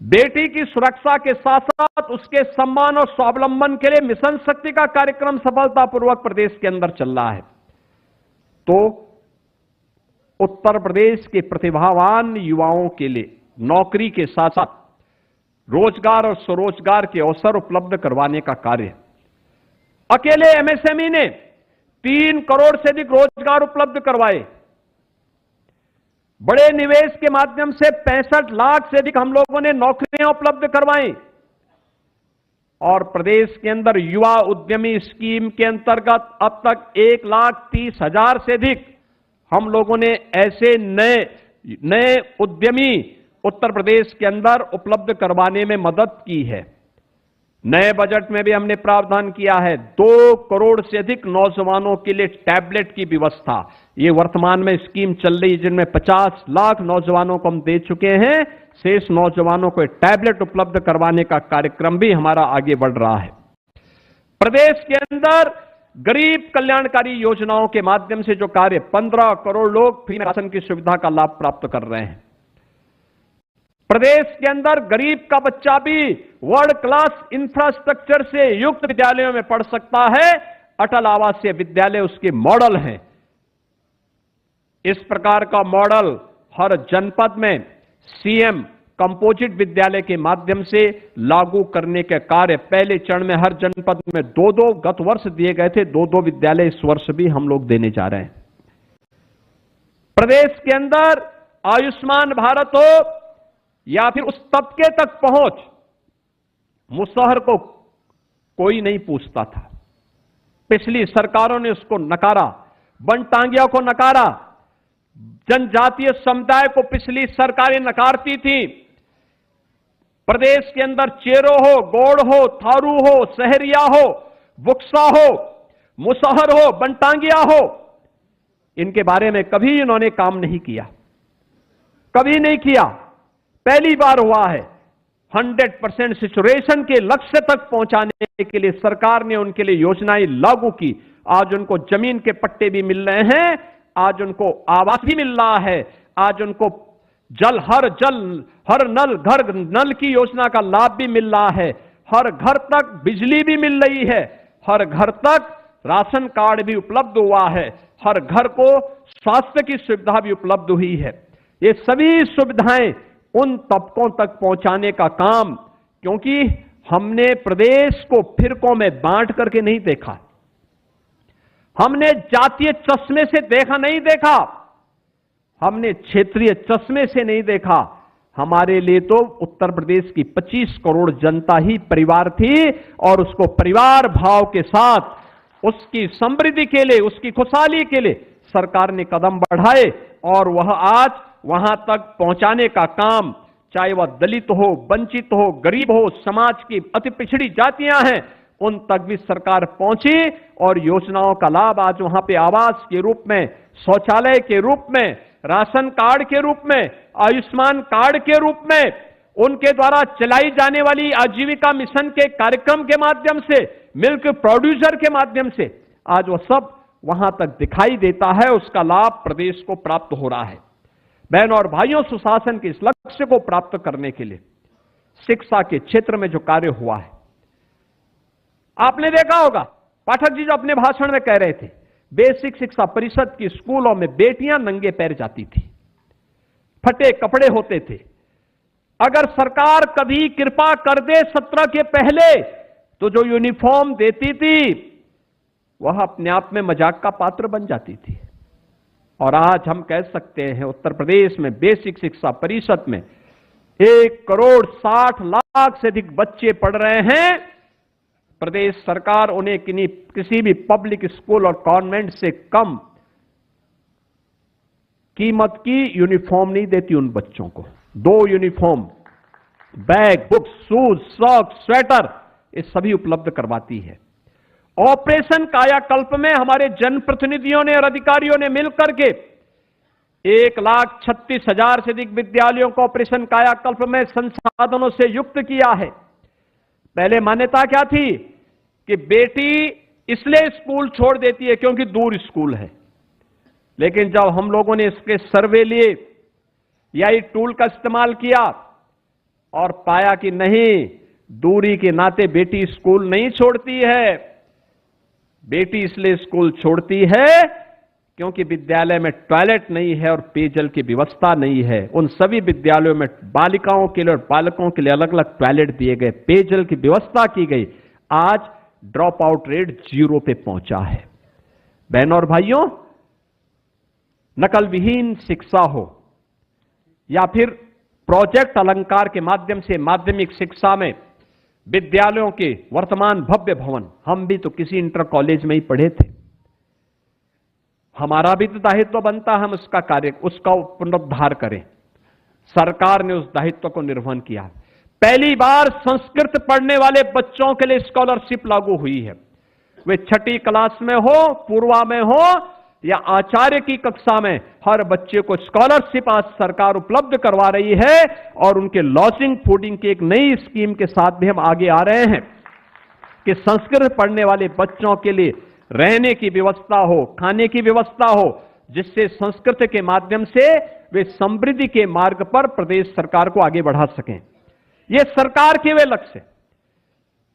बेटी की सुरक्षा के साथ साथ उसके सम्मान और स्वावलंबन के लिए मिशन शक्ति का कार्यक्रम सफलतापूर्वक प्रदेश के अंदर चल रहा है। तो उत्तर प्रदेश के प्रतिभावान युवाओं के लिए नौकरी के साथ साथ रोजगार और स्वरोजगार के अवसर उपलब्ध करवाने का कार्य, अकेले एमएसएमई ने 3 करोड़ से अधिक रोजगार उपलब्ध करवाए। बड़े निवेश के माध्यम से 65 लाख से अधिक हम लोगों ने नौकरियां उपलब्ध करवाई। और प्रदेश के अंदर युवा उद्यमी स्कीम के अंतर्गत अब तक 1,30,000 से अधिक हम लोगों ने ऐसे नए उद्यमी उत्तर प्रदेश के अंदर उपलब्ध करवाने में मदद की है। नए बजट में भी हमने प्रावधान किया है 2 करोड़ से अधिक नौजवानों के लिए टैबलेट की व्यवस्था। ये वर्तमान में स्कीम चल रही है जिनमें 50 लाख नौजवानों को हम दे चुके हैं। शेष नौजवानों को टैबलेट उपलब्ध करवाने का कार्यक्रम भी हमारा आगे बढ़ रहा है। प्रदेश के अंदर गरीब कल्याणकारी योजनाओं के माध्यम से जो कार्य 15 करोड़ लोग फ्री राशन की सुविधा का लाभ प्राप्त कर रहे हैं। प्रदेश के अंदर गरीब का बच्चा भी वर्ल्ड क्लास इंफ्रास्ट्रक्चर से युक्त विद्यालयों में पढ़ सकता है। अटल आवासीय विद्यालय उसके मॉडल हैं। इस प्रकार का मॉडल हर जनपद में सीएम कंपोजिट विद्यालय के माध्यम से लागू करने के कार्य पहले चरण में हर जनपद में 2-2 गत वर्ष दिए गए थे, 2-2 विद्यालय इस वर्ष भी हम लोग देने जा रहे हैं। प्रदेश के अंदर आयुष्मान भारत हो या फिर उस तबके तक पहुंच, मुसहर को कोई नहीं पूछता था। पिछली सरकारों ने उसको नकारा, बनटांगिया को नकारा, जनजातीय समुदाय को पिछली सरकारें नकारती थी। प्रदेश के अंदर चेरो हो, गोड़ हो, थारू हो, सहरिया हो, बुक्सा हो, मुसहर हो, बनटांगिया हो, इनके बारे में कभी इन्होंने काम नहीं किया, कभी नहीं किया। पहली बार हुआ है। 100% सिचुएशन के लक्ष्य तक पहुंचाने के लिए सरकार ने उनके लिए योजनाएं लागू की। आज उनको जमीन के पट्टे भी मिल रहे हैं, आज उनको आवास भी मिल रहा है, आज उनको हर नल घर नल की योजना का लाभ भी मिल रहा है, हर घर तक बिजली भी मिल रही है, हर घर तक राशन कार्ड भी उपलब्ध हुआ है, हर घर को स्वास्थ्य की सुविधा भी उपलब्ध हुई है। ये सभी सुविधाएं उन तबकों तक पहुंचाने का काम, क्योंकि हमने प्रदेश को फिरकों में बांट करके नहीं देखा, हमने जातीय चश्मे से नहीं देखा, हमने क्षेत्रीय चश्मे से नहीं देखा। हमारे लिए तो उत्तर प्रदेश की 25 करोड़ जनता ही परिवार थी और उसको परिवार भाव के साथ उसकी समृद्धि के लिए, उसकी खुशहाली के लिए सरकार ने कदम बढ़ाए और वह आज वहां तक पहुंचाने का काम, चाहे वह दलित हो, वंचित हो, गरीब हो, समाज की अति पिछड़ी जातियां हैं, उन तक भी सरकार पहुंची और योजनाओं का लाभ आज वहां पे आवास के रूप में, शौचालय के रूप में, राशन कार्ड के रूप में, आयुष्मान कार्ड के रूप में, उनके द्वारा चलाई जाने वाली आजीविका मिशन के कार्यक्रम के माध्यम से, मिल्क प्रोड्यूसर के माध्यम से आज वह सब वहां तक दिखाई देता है। उसका लाभ प्रदेश को प्राप्त हो रहा है। बहनों और भाइयों, सुशासन के इस लक्ष्य को प्राप्त करने के लिए शिक्षा के क्षेत्र में जो कार्य हुआ है, आपने देखा होगा पाठक जी जो अपने भाषण में कह रहे थे, बेसिक शिक्षा परिषद की स्कूलों में बेटियां नंगे पैर जाती थी, फटे कपड़े होते थे। अगर सरकार कभी कृपा कर दे 17 के पहले तो जो यूनिफॉर्म देती थी वह अपने आप में मजाक का पात्र बन जाती थी। और आज हम कह सकते हैं उत्तर प्रदेश में बेसिक शिक्षा परिषद में 1,60,00,000 से अधिक बच्चे पढ़ रहे हैं। प्रदेश सरकार उन्हें किसी भी पब्लिक स्कूल और कॉन्वेंट से कम कीमत की यूनिफॉर्म नहीं देती उन बच्चों को। 2 uniform, bag, books, shoes, socks, sweater, ये सभी उपलब्ध करवाती है। ऑपरेशन कायाकल्प में हमारे जनप्रतिनिधियों ने और अधिकारियों ने मिलकर के 1,36,000 से अधिक विद्यालयों को ऑपरेशन कायाकल्प में संसाधनों से युक्त किया है। पहले मान्यता क्या थी कि बेटी इसलिए स्कूल छोड़ देती है क्योंकि दूर स्कूल है, लेकिन जब हम लोगों ने इसके सर्वे लिए या ये टूल का इस्तेमाल किया और पाया कि नहीं, दूरी के नाते बेटी स्कूल नहीं छोड़ती है। बेटी इसलिए स्कूल छोड़ती है क्योंकि विद्यालय में टॉयलेट नहीं है और पेयजल की व्यवस्था नहीं है। उन सभी विद्यालयों में बालिकाओं के लिए और बालकों के लिए अलग अलग टॉयलेट दिए गए, पेयजल की व्यवस्था की गई। आज ड्रॉप आउट रेट 0 पे पहुंचा है। बहनों और भाइयों, नकल विहीन शिक्षा हो या फिर प्रोजेक्ट अलंकार के माध्यम से माध्यमिक शिक्षा में विद्यालयों के वर्तमान भव्य भवन, हम भी तो किसी इंटर कॉलेज में ही पढ़े थे। हमारा भी तो दायित्व बनता है हम उसका पुनरुद्धार करें। सरकार ने उस दायित्व को निर्वहन किया। पहली बार संस्कृत पढ़ने वाले बच्चों के लिए स्कॉलरशिप लागू हुई है। वे 6ठी क्लास में हो, पूर्वा में हो या आचार्य की कक्षा में, हर बच्चे को स्कॉलरशिप आज सरकार उपलब्ध करवा रही है और उनके लॉजिंग फूडिंग की एक नई स्कीम के साथ भी हम आगे आ रहे हैं कि संस्कृत पढ़ने वाले बच्चों के लिए रहने की व्यवस्था हो, खाने की व्यवस्था हो, जिससे संस्कृत के माध्यम से वे समृद्धि के मार्ग पर प्रदेश सरकार को आगे बढ़ा सकें। यह सरकार के वे लक्ष्य,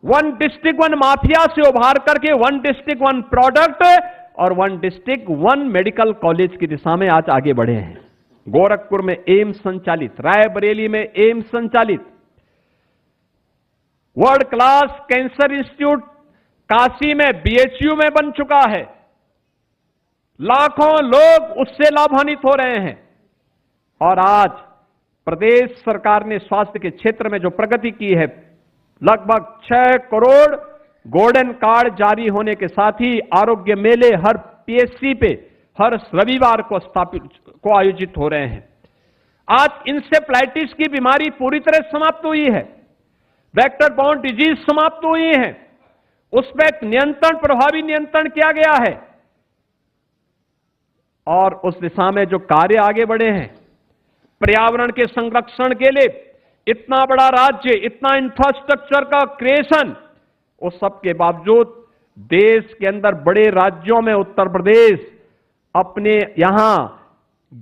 वन डिस्ट्रिक्ट वन माफिया से उभार करके वन डिस्ट्रिक्ट वन प्रोडक्ट और one district one medical college की दिशा में आज आगे बढ़े हैं। गोरखपुर में एम्स संचालित, रायबरेली में एम्स संचालित, world class cancer institute Kashi में बीएचयू में बन चुका है। लाखों लोग उससे लाभान्वित हो रहे हैं। और आज प्रदेश सरकार ने स्वास्थ्य के क्षेत्र में जो प्रगति की है, लगभग 6 करोड़ गोल्डन कार्ड जारी होने के साथ ही आरोग्य मेले हर पीएचसी पे हर रविवार को आयोजित हो रहे हैं। आज इंसेफ्लाइटिस की बीमारी पूरी तरह समाप्त हुई है, वेक्टर बाउंड डिजीज समाप्त हुई है, उस पर नियंत्रण, प्रभावी नियंत्रण किया गया है। और उस दिशा में जो कार्य आगे बढ़े हैं, पर्यावरण के संरक्षण के लिए इतना बड़ा राज्य, इतना इंफ्रास्ट्रक्चर का क्रिएशन, उस सब के बावजूद देश के अंदर बड़े राज्यों में उत्तर प्रदेश अपने यहां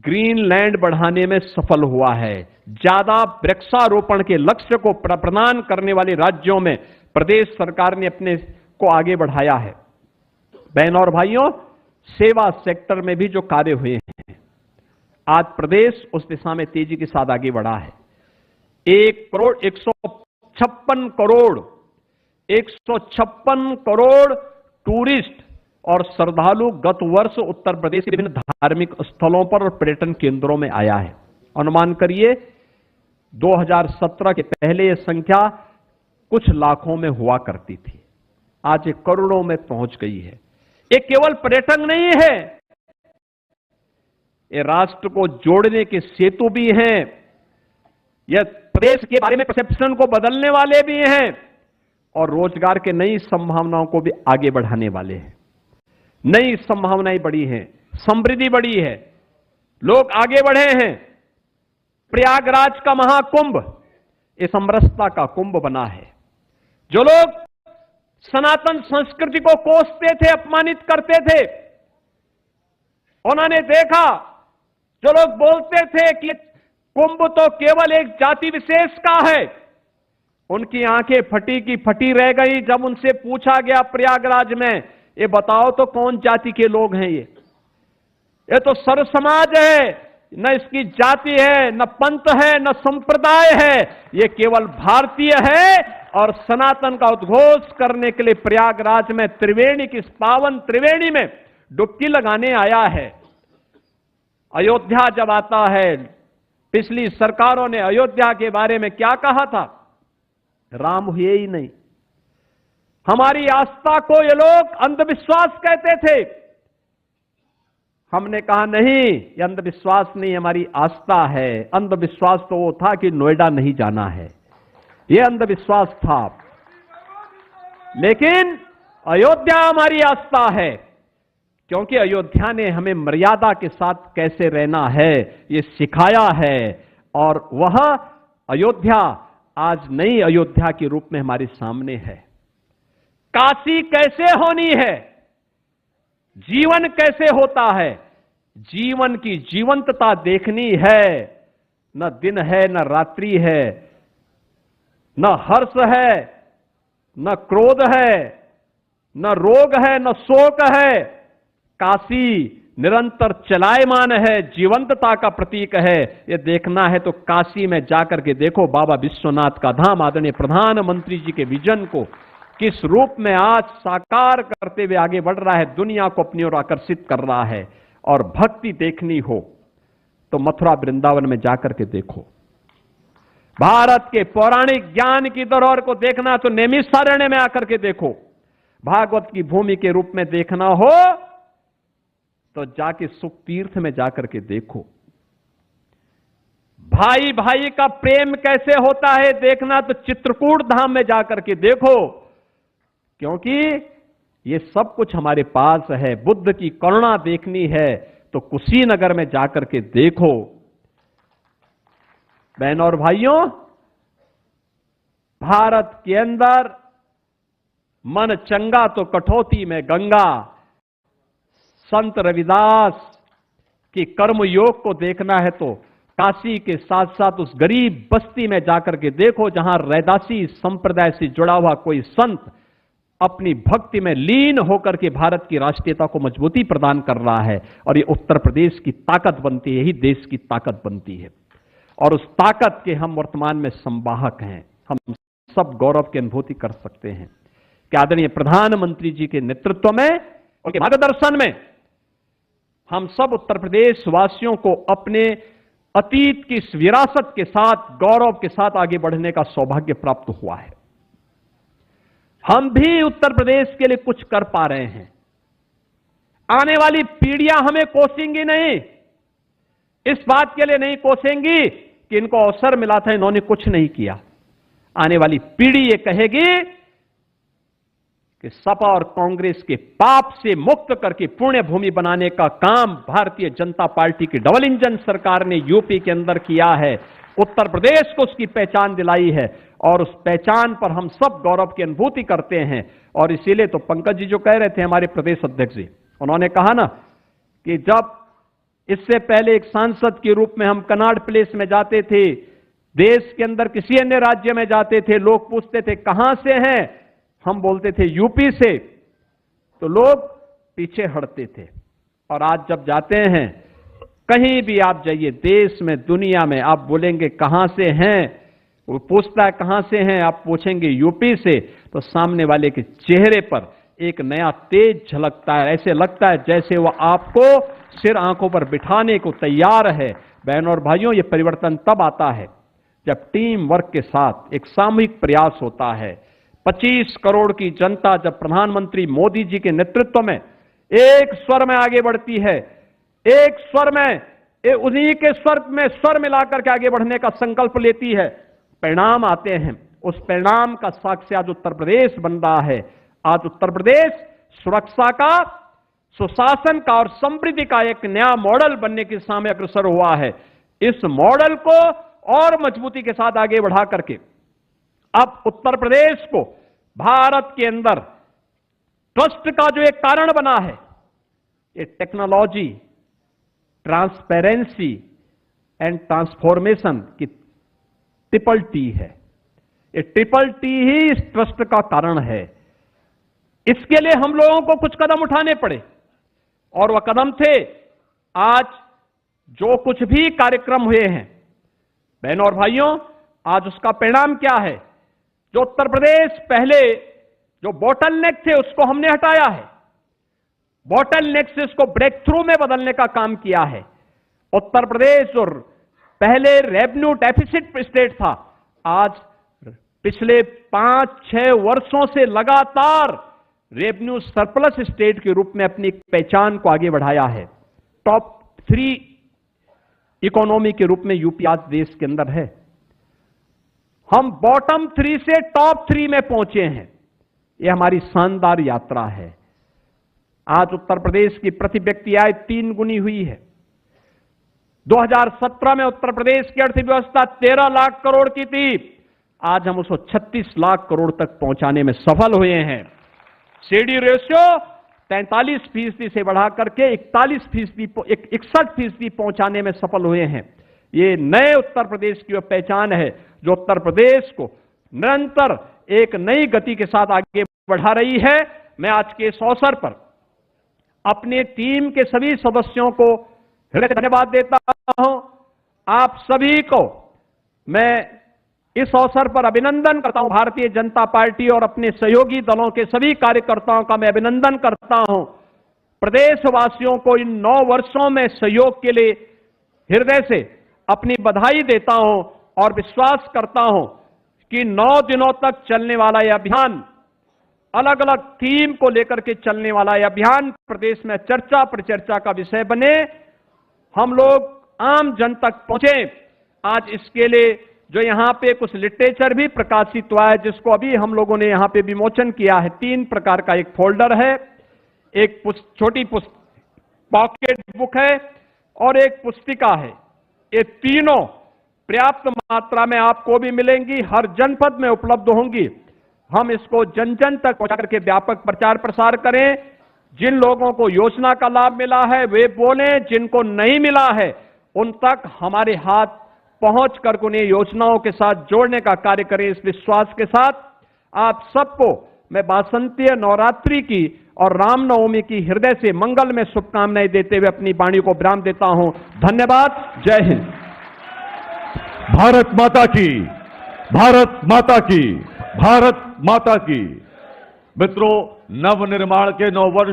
ग्रीन लैंड बढ़ाने में सफल हुआ है। ज्यादा वृक्षारोपण के लक्ष्य को प्रदान करने वाले राज्यों में प्रदेश सरकार ने अपने को आगे बढ़ाया है। बहनों और भाइयों, सेवा सेक्टर में भी जो कार्य हुए हैं, आज प्रदेश उस दिशा में तेजी के साथ आगे बढ़ा है। 156 करोड़ टूरिस्ट और श्रद्धालु गत वर्ष उत्तर प्रदेश के विभिन्न धार्मिक स्थलों पर और पर्यटन केंद्रों में आया है। अनुमान करिए 2017 के पहले यह संख्या कुछ लाखों में हुआ करती थी, आज ये करोड़ों में पहुंच गई है। ये केवल पर्यटन नहीं है, ये राष्ट्र को जोड़ने के सेतु भी हैं, यह प्रदेश के बारे में परसेप्शन को बदलने वाले भी हैं और रोजगार के नई संभावनाओं को भी आगे बढ़ाने वाले हैं। नई संभावनाएं बढ़ी हैं, समृद्धि बढ़ी है, लोग आगे बढ़े हैं। प्रयागराज का महाकुंभ ये समरसता का कुंभ बना है। जो लोग सनातन संस्कृति को कोसते थे, अपमानित करते थे, उन्होंने देखा, जो लोग बोलते थे कि कुंभ तो केवल एक जाति विशेष का है, उनकी आंखें फटी की फटी रह गई जब उनसे पूछा गया प्रयागराज में, ये बताओ तो कौन जाति के लोग हैं? ये तो सर्व समाज है, न इसकी जाति है, न पंथ है, न संप्रदाय है, ये केवल भारतीय है। और सनातन का उद्घोष करने के लिए प्रयागराज में त्रिवेणी की, इस पावन त्रिवेणी में डुबकी लगाने आया है। अयोध्या जब आता है, पिछली सरकारों ने अयोध्या के बारे में क्या कहा था? राम हुए ही नहीं। हमारी आस्था को ये लोग अंधविश्वास कहते थे। हमने कहा नहीं, ये अंधविश्वास नहीं, हमारी आस्था है। अंधविश्वास तो वो था कि नोएडा नहीं जाना है, ये अंधविश्वास था। लेकिन अयोध्या हमारी आस्था है, क्योंकि अयोध्या ने हमें मर्यादा के साथ कैसे रहना है ये सिखाया है। और वह अयोध्या आज नई अयोध्या के रूप में हमारे सामने है। काशी कैसे होनी है, जीवन कैसे होता है, जीवन की जीवंतता देखनी है। न दिन है, न रात्रि है, न हर्ष है, न क्रोध है, न रोग है, न शोक है। काशी निरंतर चलायमान है, जीवंतता का प्रतीक है। यह देखना है तो काशी में जाकर के देखो बाबा विश्वनाथ का धाम। आदरणीय प्रधानमंत्री जी के विजन को किस रूप में आज साकार करते हुए आगे बढ़ रहा है, दुनिया को अपनी ओर आकर्षित कर रहा है। और भक्ति देखनी हो तो मथुरा वृंदावन में जाकर के देखो। भारत के पौराणिक ज्ञान की धरोहर को देखना तो नैमिषारण्य में आकर के देखो। भागवत की भूमि के रूप में देखना हो तो जाके सुख तीर्थ में जाकर के देखो। भाई भाई का प्रेम कैसे होता है देखना तो चित्रकूट धाम में जाकर के देखो, क्योंकि ये सब कुछ हमारे पास है। बुद्ध की करुणा देखनी है तो कुशीनगर में जाकर के देखो। बहनों और भाइयों, भारत के अंदर मन चंगा तो कठौती में गंगा। संत रविदास की कर्म योग को देखना है तो काशी के साथ साथ उस गरीब बस्ती में जाकर के देखो, जहां रैदासी संप्रदाय से जुड़ा हुआ कोई संत अपनी भक्ति में लीन होकर के भारत की राष्ट्रीयता को मजबूती प्रदान कर रहा है। और ये उत्तर प्रदेश की ताकत बनती है, यही देश की ताकत बनती है। और उस ताकत के हम वर्तमान में संवाहक हैं। हम सब गौरव की अनुभूति कर सकते हैं कि आदरणीय प्रधानमंत्री जी के नेतृत्व में, उनके मार्गदर्शन में हम सब उत्तर प्रदेश वासियों को अपने अतीत की इस विरासत के साथ, गौरव के साथ आगे बढ़ने का सौभाग्य प्राप्त हुआ है। हम भी उत्तर प्रदेश के लिए कुछ कर पा रहे हैं। आने वाली पीढ़ियां हमें कोसेंगी नहीं, इस बात के लिए नहीं कोसेंगी कि इनको अवसर मिला था, इन्होंने कुछ नहीं किया। आने वाली पीढ़ी ये कहेगी कि सपा और कांग्रेस के पाप से मुक्त करके पुण्य भूमि बनाने का काम भारतीय जनता पार्टी की डबल इंजन सरकार ने यूपी के अंदर किया है। उत्तर प्रदेश को उसकी पहचान दिलाई है और उस पहचान पर हम सब गौरव की अनुभूति करते हैं। और इसीलिए तो पंकज जी जो कह रहे थे, हमारे प्रदेश अध्यक्ष जी, उन्होंने कहा ना कि जब इससे पहले एक सांसद के रूप में हम कनाड प्लेस में जाते थे, देश के अंदर किसी अन्य राज्य में जाते थे, लोग पूछते थे कहां से हैं, हम बोलते थे यूपी से, तो लोग पीछे हटते थे। और आज जब जाते हैं, कहीं भी आप जाइए देश में, दुनिया में, आप बोलेंगे कहां से हैं, वो पूछता है कहां से हैं, आप पूछेंगे यूपी से, तो सामने वाले के चेहरे पर एक नया तेज झलकता है। ऐसे लगता है जैसे वह आपको सिर आंखों पर बिठाने को तैयार है। बहनों और भाइयों, यह परिवर्तन तब आता है जब टीम वर्क के साथ एक सामूहिक प्रयास होता है। 25 करोड़ की जनता जब प्रधानमंत्री मोदी जी के नेतृत्व में एक स्वर में आगे बढ़ती है, एक स्वर में, उन्हीं के स्वर में स्वर मिलाकर के आगे बढ़ने का संकल्प लेती है, परिणाम आते हैं। उस परिणाम का साक्ष्य आज उत्तर प्रदेश बन रहा है। आज उत्तर प्रदेश सुरक्षा का, सुशासन का और समृद्धि का एक नया मॉडल बनने के सामने अग्रसर हुआ है। इस मॉडल को और मजबूती के साथ आगे बढ़ा करके अब उत्तर प्रदेश को भारत के अंदर ट्रस्ट का जो एक कारण बना है, ये टेक्नोलॉजी, ट्रांसपेरेंसी एंड ट्रांसफॉर्मेशन की ट्रिपल टी है। ये ट्रिपल टी ही इस ट्रस्ट का कारण है। इसके लिए हम लोगों को कुछ कदम उठाने पड़े और वह कदम थे आज जो कुछ भी कार्यक्रम हुए हैं। बहनों और भाइयों, आज उसका परिणाम क्या है? जो उत्तर प्रदेश पहले जो बॉटल नेक थे उसको हमने हटाया है, बॉटल नेक से उसको ब्रेक थ्रू में बदलने का काम किया है। उत्तर प्रदेश और पहले रेवेन्यू डेफिसिट स्टेट था, आज पिछले 5-6 वर्षों से लगातार रेवेन्यू सरप्लस स्टेट के रूप में अपनी पहचान को आगे बढ़ाया है। टॉप 3 इकोनॉमी के रूप में यूपी आज देश के अंदर है। हम बॉटम 3 से टॉप 3 में पहुंचे हैं। यह हमारी शानदार यात्रा है। आज उत्तर प्रदेश की प्रति व्यक्ति आय 3 गुनी हुई है। 2017 में उत्तर प्रदेश की अर्थव्यवस्था 13 लाख करोड़ की थी, आज हम उसको 36 लाख करोड़ तक पहुंचाने में सफल हुए हैं। सीडी रेशियो 43% से बढ़ा करके 61% पहुंचाने में सफल हुए हैं। ये नए उत्तर प्रदेश की पहचान है जो उत्तर प्रदेश को निरंतर एक नई गति के साथ आगे बढ़ा रही है। मैं आज के इस अवसर पर अपने टीम के सभी सदस्यों को हृदय से धन्यवाद देता हूं। आप सभी को मैं इस अवसर पर अभिनंदन करता हूं। भारतीय जनता पार्टी और अपने सहयोगी दलों के सभी कार्यकर्ताओं का मैं अभिनंदन करता हूं। प्रदेशवासियों को इन 9 वर्षों में सहयोग के लिए हृदय से अपनी बधाई देता हूं और विश्वास करता हूं कि 9 दिनों तक चलने वाला यह अभियान, अलग अलग थीम को लेकर के चलने वाला यह अभियान प्रदेश में चर्चा परिचर्चा का विषय बने, हम लोग आम जन तक पहुंचे। आज इसके लिए जो यहां पे कुछ लिटरेचर भी प्रकाशित हुआ है, जिसको अभी हम लोगों ने यहां पे विमोचन किया है। 3 प्रकार का एक फोल्डर है, एक छोटी पॉकेट बुक है और एक पुस्तिका है। ये तीनों पर्याप्त मात्रा में आपको भी मिलेंगी, हर जनपद में उपलब्ध होंगी। हम इसको जन जन तक पहुंचा करके व्यापक प्रचार प्रसार करें। जिन लोगों को योजना का लाभ मिला है वे बोलें, जिनको नहीं मिला है उन तक हमारे हाथ पहुंच कर उन्हें योजनाओं के साथ जोड़ने का कार्य करें। इस विश्वास के साथ आप सबको मैं वासंतीय नवरात्रि की और रामनवमी की हृदय से मंगल में शुभकामनाएं देते हुए अपनी वाणी को विराम देता हूं। धन्यवाद। जय हिंद। भारत माता की, भारत माता की, भारत माता की। मित्रों, नवनिर्माण के 9 वर्ष